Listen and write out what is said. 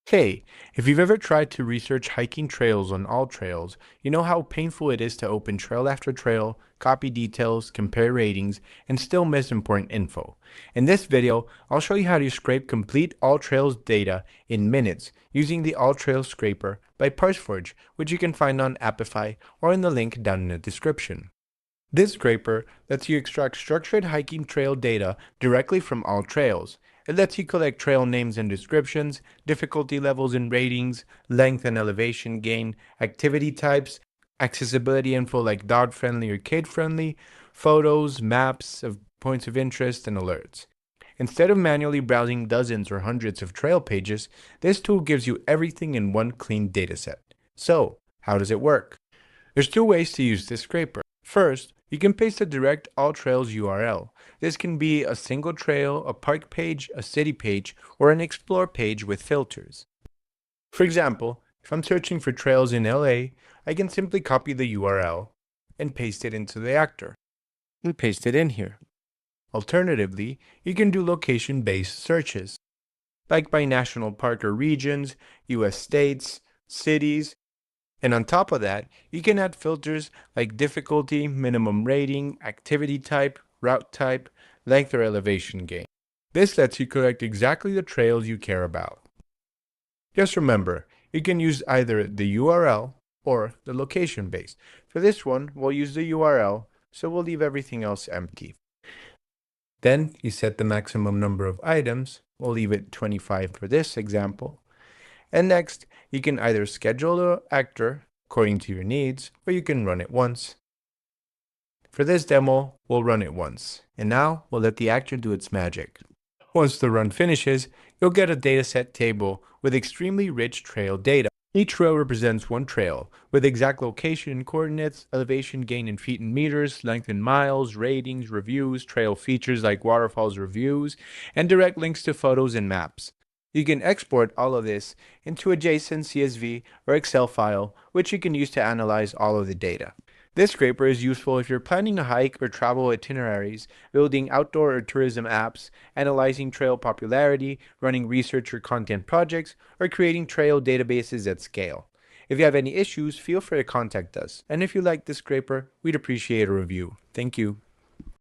Hey, if you've ever tried to research hiking trails on AllTrails, you know how painful it is to open trail after trail, copy details, compare ratings, and still miss important info. In this video, I'll show you how to scrape complete AllTrails data in minutes using the AllTrails Scraper by ParseForge, which you can find on Apify or in the link down in the description. This scraper lets you extract structured hiking trail data directly from AllTrails. It lets you collect trail names and descriptions, difficulty levels and ratings, length and elevation gain, activity types, accessibility info like dog-friendly or kid-friendly, photos, maps of points of interest, and alerts. Instead of manually browsing dozens or hundreds of trail pages, this tool gives you everything in one clean dataset. So, how does it work? There's two ways to use this scraper. First, you can paste a direct AllTrails URL. This can be a single trail, a park page, a city page, or an explore page with filters. For example, if I'm searching for trails in LA, I can simply copy the URL and paste it into the actor and paste it in here. Alternatively, you can do location-based searches, like by national park or regions, US states, cities, and on top of that, you can add filters like difficulty, minimum rating, activity type, route type, length or elevation gain. This lets you collect exactly the trails you care about. Just remember, you can use either the URL or the location base. For this one, we'll use the URL, so we'll leave everything else empty. Then you set the maximum number of items. We'll leave it 25 for this example. And next, you can either schedule the actor according to your needs, or you can run it once. For this demo, we'll run it once. And now, we'll let the actor do its magic. Once the run finishes, you'll get a dataset table with extremely rich trail data. Each trail represents one trail, with exact location and coordinates, elevation gain in feet and meters, length in miles, ratings, reviews, trail features like waterfalls reviews, and direct links to photos and maps. You can export all of this into a JSON, CSV, or Excel file, which you can use to analyze all of the data. This scraper is useful if you're planning a hike or travel itineraries, building outdoor or tourism apps, analyzing trail popularity, running research or content projects, or creating trail databases at scale. If you have any issues, feel free to contact us. And if you like this scraper, we'd appreciate a review. Thank you.